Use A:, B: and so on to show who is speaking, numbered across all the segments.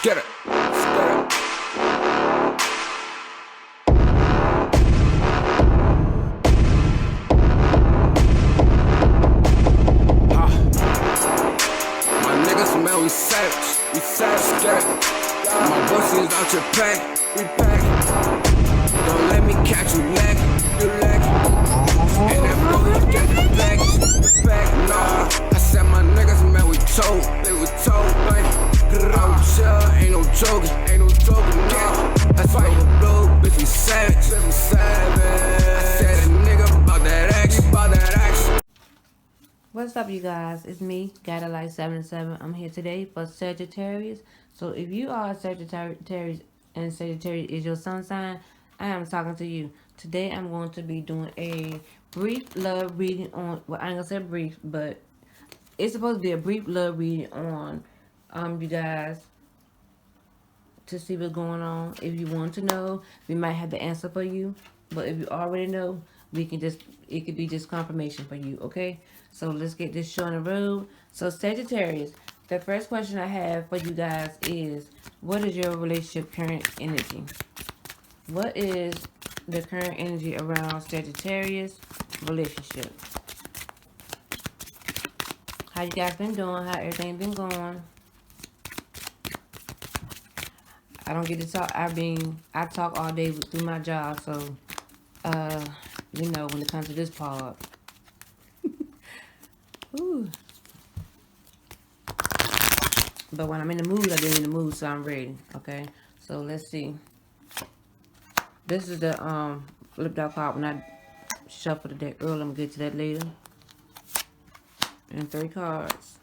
A: Get it. My niggas, man, we savage, get it. My boys is out your pack, we pack. Don't let me catch you lag, And that boy, get the back, nah. I said my niggas, man, we told, like. I'm chill, ain't no joking, nah. That's why you blue, bitch, we savage, I said a nigga about that action,
B: What's up, you guys? It's me, Gotta7. I'm here today for Sagittarius. So if you are Sagittarius and Sagittarius is your sun sign, I am talking to you. Today I'm going to be doing a brief love reading on, well, I ain't gonna say brief, but it's supposed to be a brief love reading on you guys, to see what's going on. If you want to know, we might have the answer for you. But if you already know, it could be just confirmation for you, okay? So let's get this show on the road. So Sagittarius, the first question I have for you guys is, what is your relationship current energy? What is the current energy around Sagittarius relationship? How you guys been doing? How everything been going? I don't get to talk. I talk all day through my job, so you know, when it comes to this part. Ooh. But when I'm in the mood, I've been in the mood, so I'm ready. Okay, so let's see. This is the flipped out card when I shuffle the deck early. I'm gonna get to that later. And 3 cards.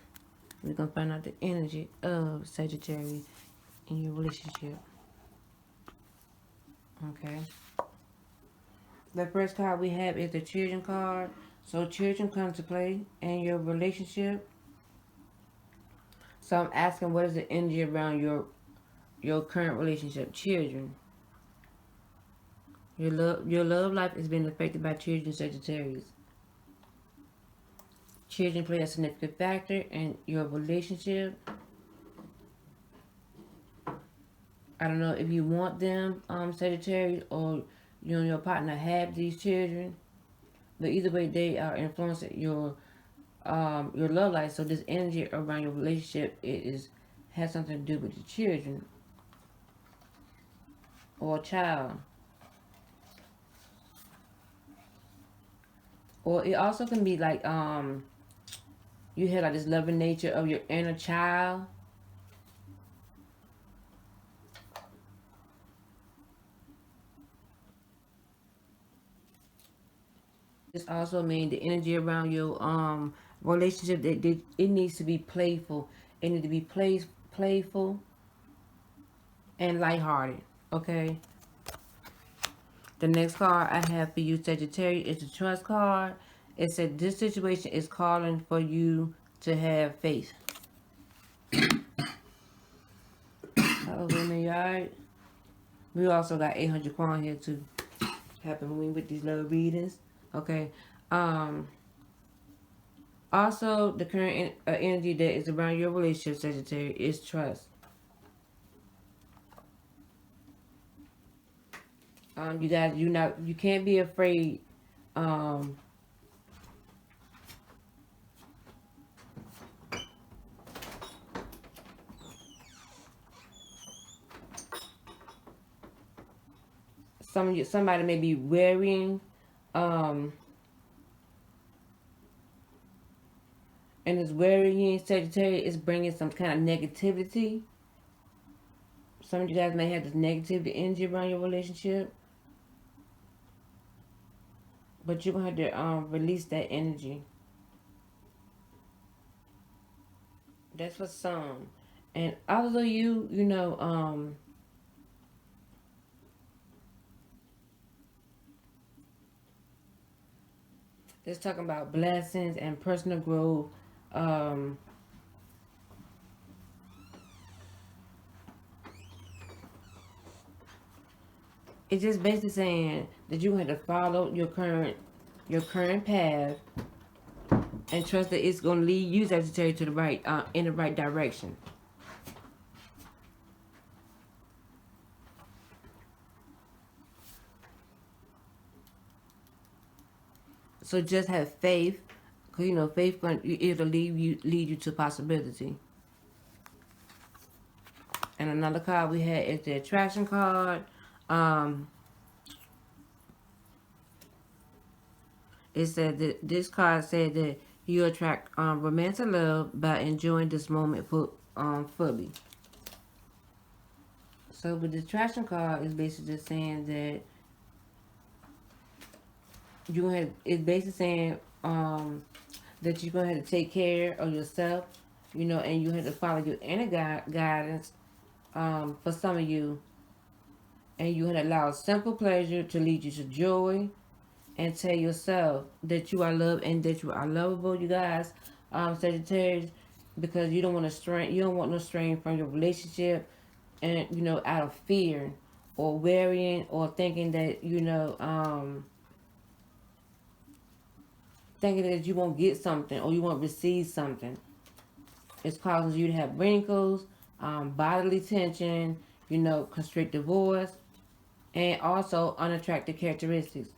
B: We're gonna find out the energy of Sagittarius in your relationship. Okay. The first card we have is the children card. So children come to play in your relationship. So I'm asking, what is the energy around your current relationship? Children. Your love life is being affected by children, Sagittarius. Children play a significant factor in your relationship. I don't know if you want them, Sagittarius, or you and your partner have these children. But either way, they are influencing your love life. So this energy around your relationship, has something to do with the children or a child. Or it also can be like you have like this loving nature of your inner child. This also means the energy around your relationship, that it needs to be playful. It needs to be playful and lighthearted. Okay. The next card I have for you, Sagittarius, is the trust card. It said this situation is calling for you to have faith. Oh, women, you alright? We also got 800 Kwan here to helping me with these little readings. Okay. Also, the current energy that is around your relationship, Sagittarius, is trust. You guys, you can't be afraid. Somebody may be worrying, and this worrying, Sagittarius, is bringing some kind of negativity. Some of you guys may have this negativity energy around your relationship, but you're going to have to release that energy. That's for some. And others of you, you know, just talking about blessings and personal growth. It's just basically saying that you have to follow your current path and trust that it's going to lead you, Sagittarius, to the right, in the right direction. So just have faith, cause you know faith it'll lead you to possibility. And another card we had is the attraction card. It said that this card said that you attract romantic love by enjoying this moment fully. So with the attraction card, it's basically just saying that it's basically saying that you're gonna have to take care of yourself, you know, and you have to follow your inner guidance for some of you, and you have to allow simple pleasure to lead you to joy, and tell yourself that you are loved and that you are lovable, you guys, Sagittarius, because you don't want to strain, you don't want no strain from your relationship, and you know, out of fear or worrying or thinking that thinking that you won't get something or you won't receive something. It's causing you to have wrinkles, bodily tension, you know, constricted voice, and also unattractive characteristics.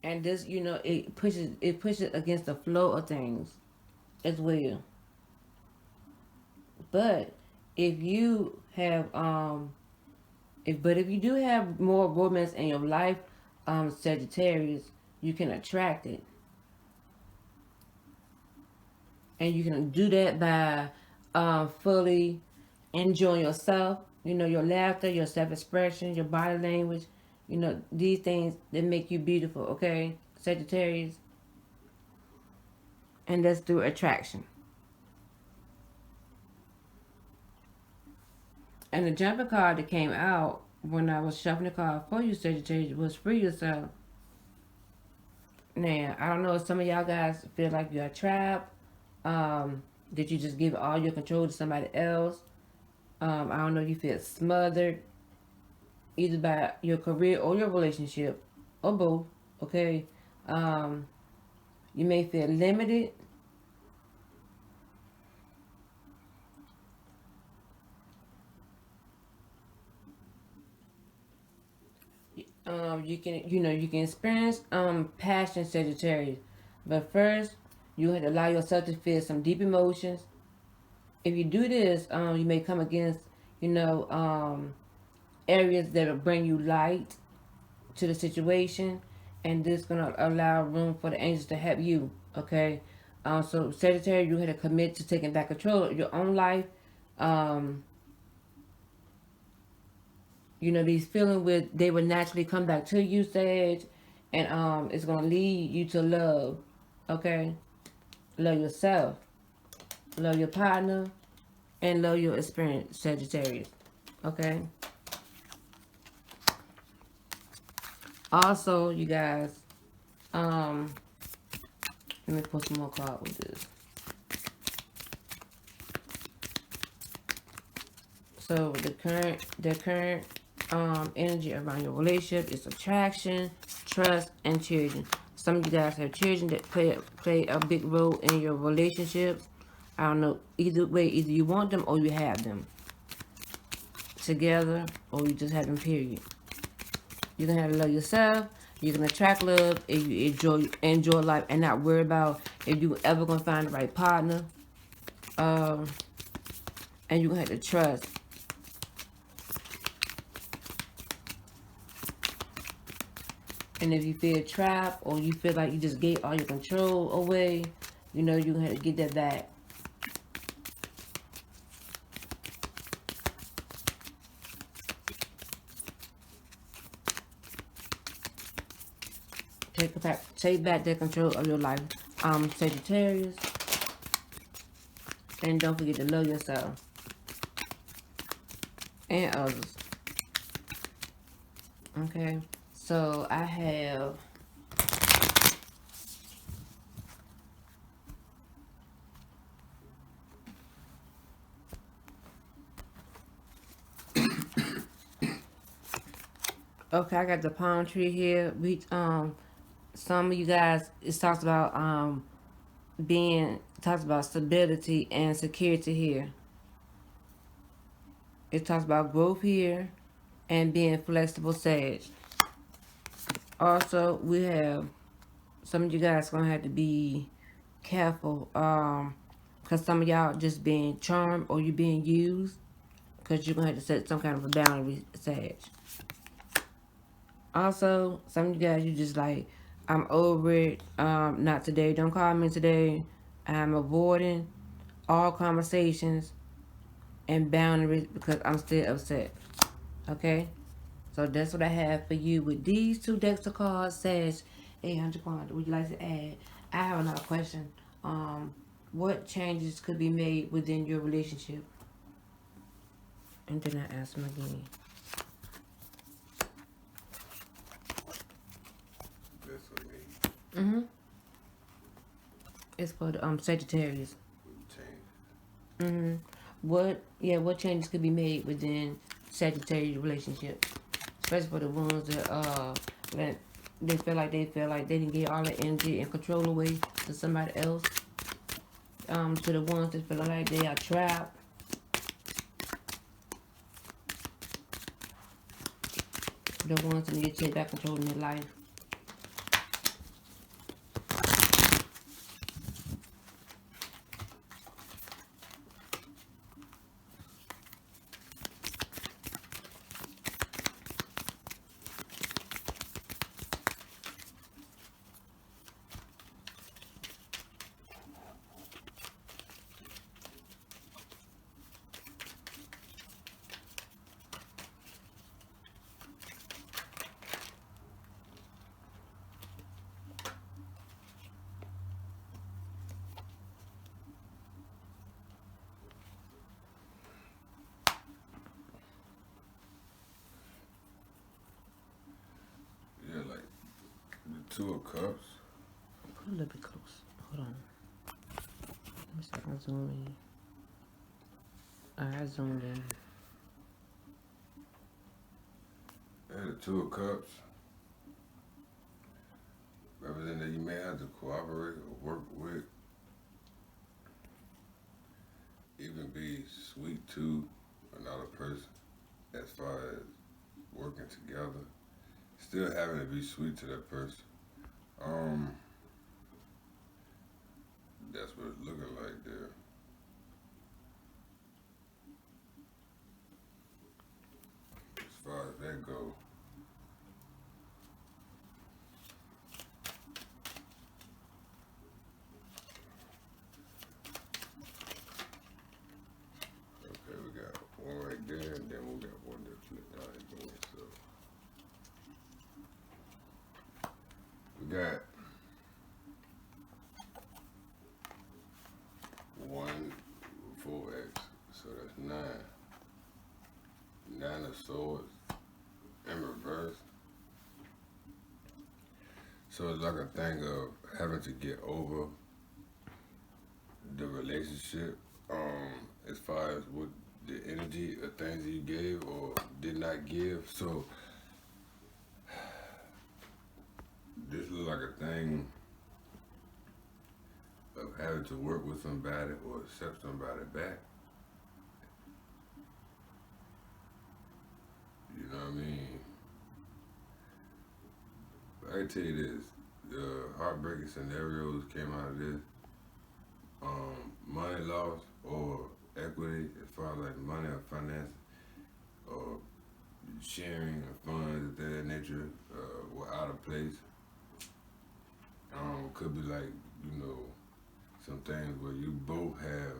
B: And this, you know, it pushes against the flow of things as well. But if you have if you do have more romance in your life, Sagittarius, you can attract it. And you can do that by fully enjoying yourself, you know, your laughter, your self-expression, your body language, you know, these things that make you beautiful, okay, Sagittarius? And that's through attraction. And the jumper card that came out when I was shuffling the card for you, Sagittarius, was free yourself. Now, I don't know if some of y'all guys feel like you're trapped, that you just give all your control to somebody else. I don't know if you feel smothered, either by your career or your relationship, or both, okay? You may feel limited. You can, you know, you can experience passion, Sagittarius, but first you have to allow yourself to feel some deep emotions. If you do this, you may come against, you know, areas that will bring you light to the situation, and this is gonna allow room for the angels to help you. Okay, so Sagittarius, you have to commit to taking back control of your own life. Um, You know, these feelings they will naturally come back to you, Sage, and it's gonna lead you to love. Okay, love yourself, love your partner, and love your experience, Sagittarius. Okay. Also, you guys, let me put some more cards with this. So the current energy around your relationship is attraction, trust, and children. Some of you guys have children that play a big role in your relationships. I don't know, either way, either you want them or you have them together, or you just have them, period. You can have to love yourself. You can attract love if you enjoy life and not worry about if you ever gonna find the right partner. And you gonna have to trust. And if you feel trapped or you feel like you just gave all your control away, you know, you're gonna have to get that back. Take back that control of your life, Sagittarius. And don't forget to love yourself and others. Okay, so I have okay, I got the palm tree here. Some of you guys, it talks about talks about stability and security here. It talks about growth here and being flexible, Sage. Also, we have some of you guys gonna have to be careful, because some of y'all just being charmed or you being used, because you're gonna have to set some kind of a boundary, Sag. Also, some of you guys, you just like, I'm over it. Not today. Don't call me today. I'm avoiding all conversations and boundaries because I'm still upset. Okay? So that's what I have for you with these two decks of cards. Says 800 Quandra. Would you like to add? I have another question. What changes could be made within your relationship? And then I ask them again.
C: That's what me.
B: Mm-hmm. It's for the Sagittarius.
C: Change.
B: Mm-hmm. What changes could be made within Sagittarius relationship? Especially for the ones that they feel like they didn't get all the energy and control away to somebody else. To the ones that feel like they are trapped. The ones that need to take back control in their life.
C: Yeah, like the Two of Cups.
B: Put a little bit close. Hold on. Let me see if I can zoom in. Alright, I zoomed in.
C: Yeah, the Two of Cups. Represent that you may have to cooperate or work with. Even be sweet to another person as far as working together. Still having to be sweet to that person. That's what it's looking like there. As far as that goes. Okay, we got one right there, and then we got one that flipped out again. So we got one 4x, so that's 9. 9 of swords in reverse. So it's like a thing of having to get over the relationship, as far as what the energy of things that you gave or did not give. So this looks like a thing of having to work with somebody or accept somebody back. You know what I mean? I can tell you this, the heartbreaking scenarios came out of this. Money loss or equity as far as like money or finance or sharing of funds of that nature were out of place. Could be like, some things where you both have,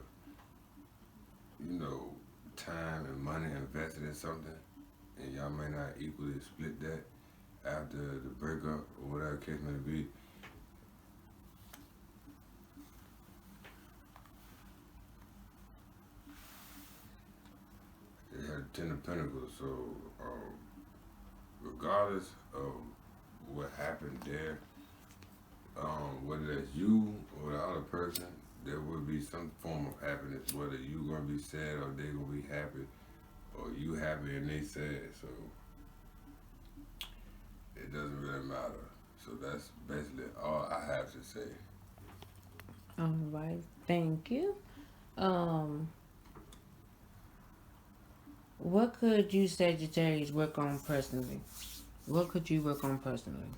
C: time and money invested in something and y'all may not equally split that after the breakup or whatever the case may be. It had 10 of Pentacles, so regardless of what happened there, whether that's you or the other person, there will be some form of happiness, whether you gonna be sad or they gonna be happy, or you happy and they sad, so it doesn't really matter. So that's basically all I have to say.
B: Alright, thank you. What could you Sagittarius work on personally? What could you work on personally?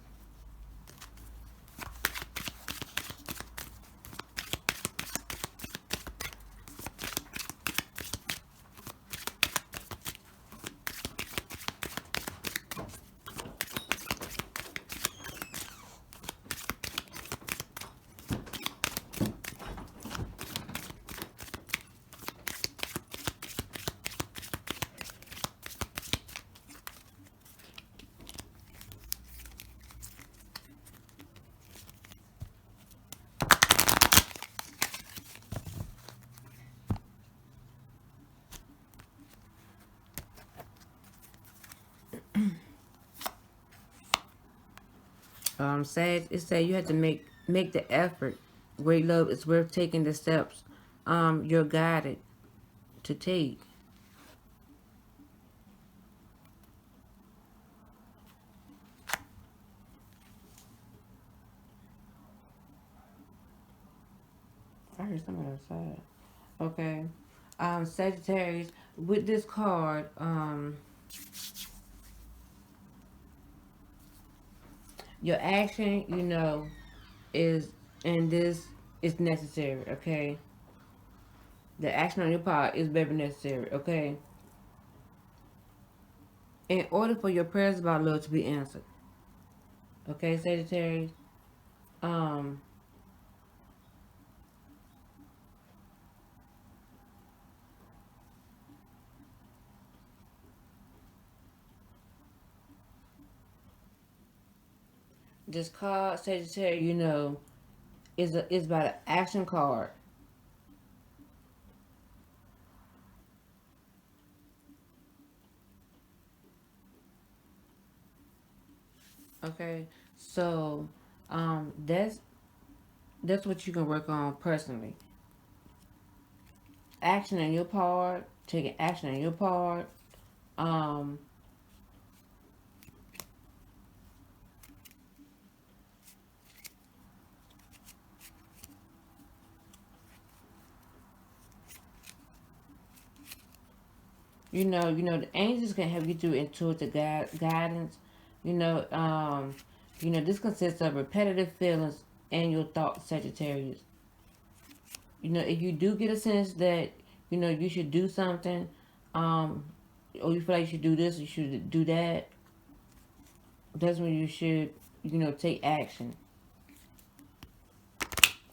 B: Sag, it said you have to make the effort. Great love is worth taking the steps you're guided to take. I heard somebody outside. Okay. Sagittarius, with this card, your action, is and this is necessary, okay? The action on your part is very necessary, okay? In order for your prayers about love to be answered. Okay, Sagittarius? Um, this card, Sagittarius, is about an action card. Okay, so that's what you can work on personally. Action on your part, taking action on your part. Um, the angels can help you through intuitive guidance. You know, um, this consists of repetitive feelings and your thoughts, Sagittarius. If you do get a sense that, you should do something, or you feel like you should do this, you should do that, that's when you should, take action.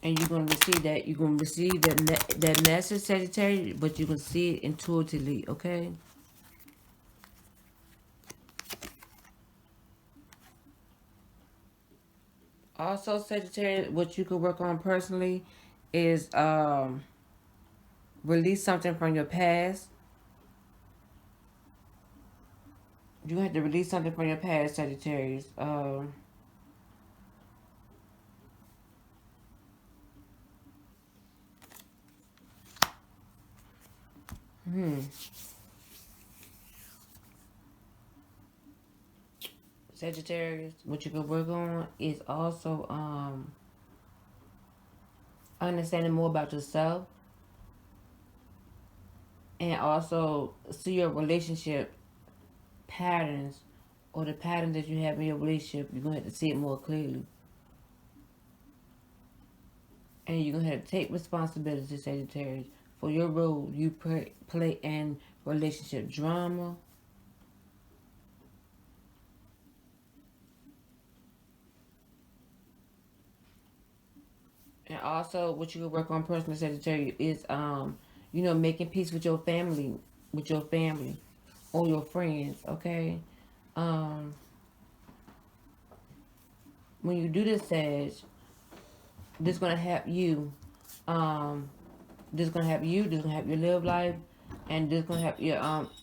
B: And you're going to receive that. You're going to receive that message, Sagittarius, but you can see it intuitively, okay? Also, Sagittarius, what you can work on personally is release something from your past. You have to release something from your past, Sagittarius. Sagittarius, what you can work on is also understanding more about yourself, and also see your relationship patterns, or the patterns that you have in your relationship. You're going to have to see it more clearly. And you're going to have to take responsibility, Sagittarius, for your role you play in relationship drama. And also, what you can work on personally, Sagittarius, is making peace with your family, or your friends. Okay, when you do this, Sag, this gonna help you. This gonna help you. This gonna help you live life, and this gonna help you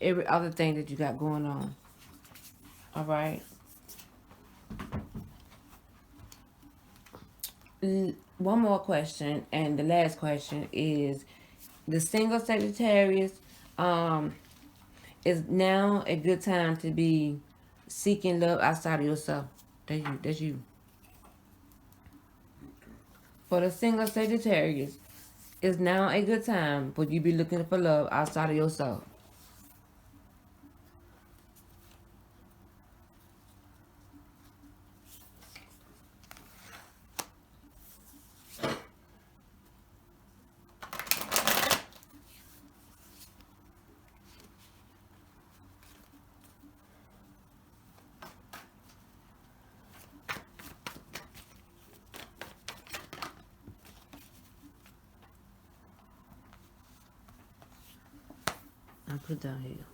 B: every other thing that you got going on. All right. One more question, and the last question is: the single Sagittarius, is now a good time to be seeking love outside of yourself. That's you. For the single Sagittarius, is now a good time for you be looking for love outside of yourself. I put down here.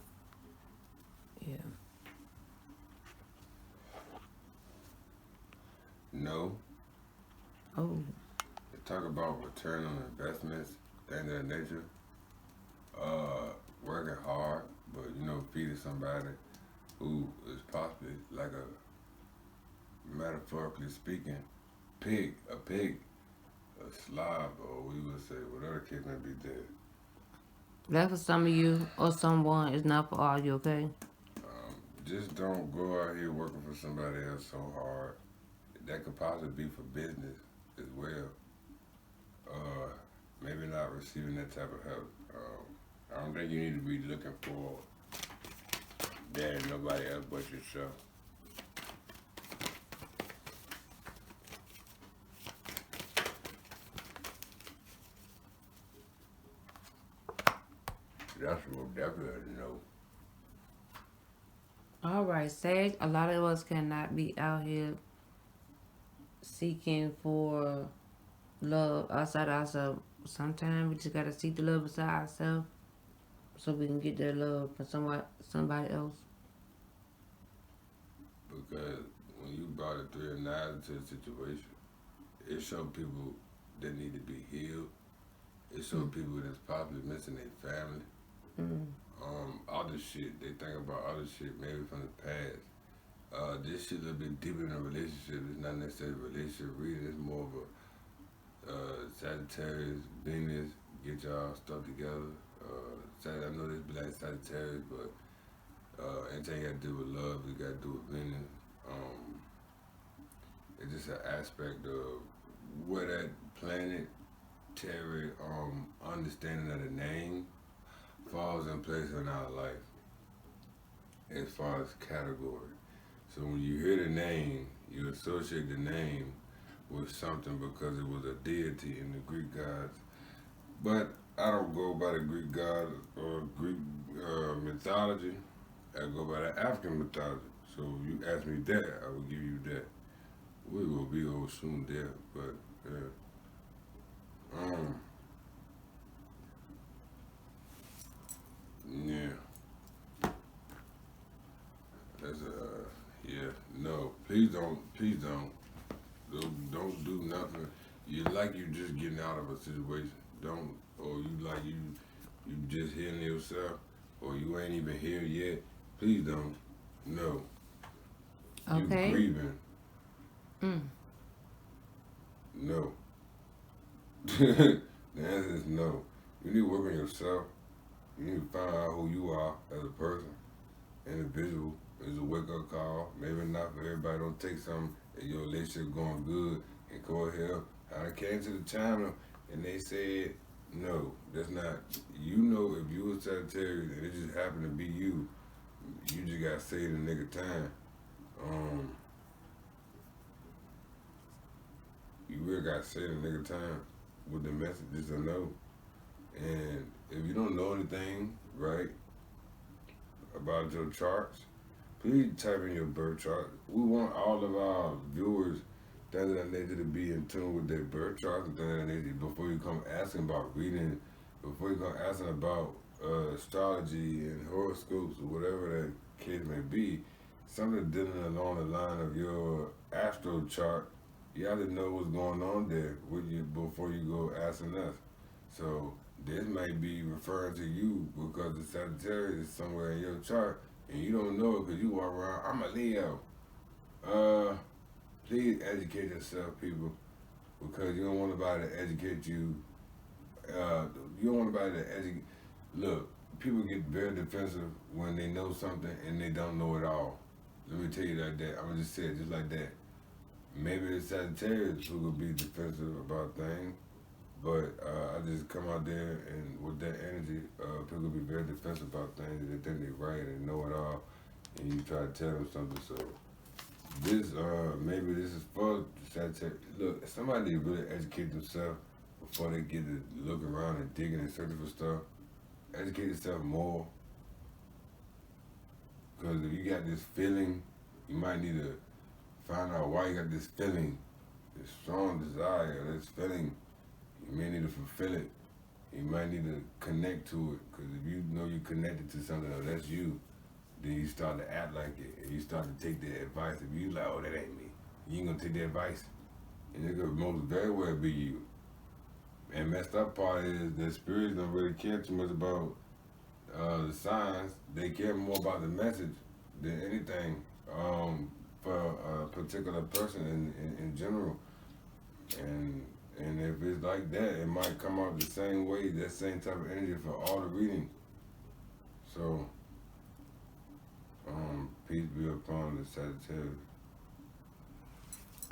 B: Yeah.
C: No.
B: Oh.
C: They talk about return on investments, things of that nature. Working hard, but feeding somebody who is possibly like metaphorically speaking, a pig, a slob, or we would say, whatever the case may be, dead.
B: That's for some of you or someone. It's not for all you, okay?
C: Just don't go out here working for somebody else so hard. That could possibly be for business as well. Uh, Maybe not receiving that type of help. I don't think you need to be looking for that and nobody else but yourself. That's what definitely no.
B: All right, Sage. A lot of us cannot be out here seeking for love outside ourselves. Sometimes we just gotta seek the love inside ourselves so we can get that love from somebody else.
C: Because when you brought a 3 of 9 into a situation, it showed people that need to be healed. It showed people that's probably missing their family.
B: Mm.
C: Other shit, they think about other shit maybe from the past. This shit a little bit deeper than a relationship. It's not necessarily a relationship reading. It's more of a Sagittarius, Venus, get y'all stuff together. I know this be like Sagittarius, but anything got to do with love, it got to do with Venus. It's just an aspect of where that planet, Terry, understanding of the name falls in place in our life as far as category. So when you hear the name, you associate the name with something because it was a deity in the Greek gods. But I don't go by the Greek gods or Greek mythology. I go by the African mythology. So if you ask me that, I will give you that. We will be over soon there, but yeah. That's no. Please don't do nothing. You like you just getting out of a situation. Don't, or you like you just healing yourself, or you ain't even here yet. Please don't. No.
B: Okay.
C: You grieving.
B: Mm.
C: No. The answer is no. You need to work on yourself. You need to find out who you are as a person, individual. It's a wake-up call. Maybe not for everybody. Don't take something and your relationship going good and go ahead. I came to the channel and they said, no, that's not. You know, if you was Sagittarius and it just happened to be you, you just got saved in the nick of time. You really got saved in the nick of time with the messages a no. And if you don't know anything, right, about your charts, please type in your birth chart. We want all of our viewers things of that nature to be in tune with their birth charts and things of that nature before you come asking about reading, before you come asking about astrology and horoscopes or whatever that case may be. Something dealing along the line of your astro chart. You have to know what's going on there with you before you go asking us. So this may be referring to you because the Sagittarius is somewhere in your chart and you don't know it because you walk around, I'm a Leo. Please educate yourself, people, because you don't want nobody to educate you. You don't want nobody to educate. Look, people get very defensive when they know something and they don't know it all. Let me tell you like that. I'm gonna just say it just like that. Maybe it's Sagittarius who will be defensive about things, but I just come out there and with that energy, people will be very defensive about things and they think they're right and know it all, and you try to tell them something. So this, maybe this is for Sagittarius. Look, somebody need to really educate themselves before they get to look around and digging and searching for stuff. Educate yourself more, because if you got this feeling, you might need to find out why you got this feeling, this strong desire, this feeling. You may need to fulfill it. You might need to connect to it, because if you know you're connected to something else, that's you, then you start to act like it, and you start to take the advice. If you like, oh, that ain't me, you ain't gonna take the advice, and it could most very well be you. And messed up part is that spirits don't really care too much about the signs. They care more about the message than anything. for a particular person in general. And if it's like that, it might come out the same way, that same type of energy for all the reading. So, peace be upon the Sagittarius.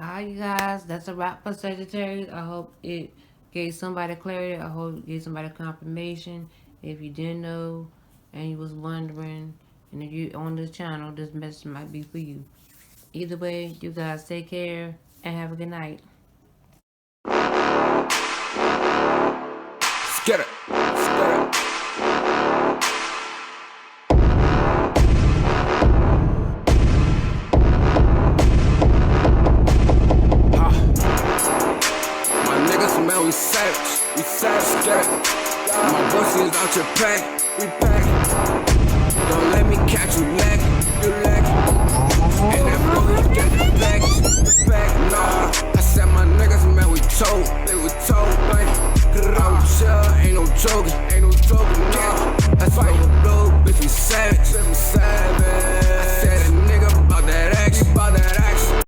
B: Alright, you guys, that's a wrap for Sagittarius. I hope it gave somebody clarity. I hope it gave somebody confirmation. If you didn't know and you was wondering, and if you on this channel, this message might be for you. Either way, you guys take care and have a good night.
A: Get it. Man, we savage, get it. My pussy is out your pack, we pack. Don't let me catch you lag. And that boy, you get the back, nah. I said my niggas, man, we told, man. I was chill, ain't no joking,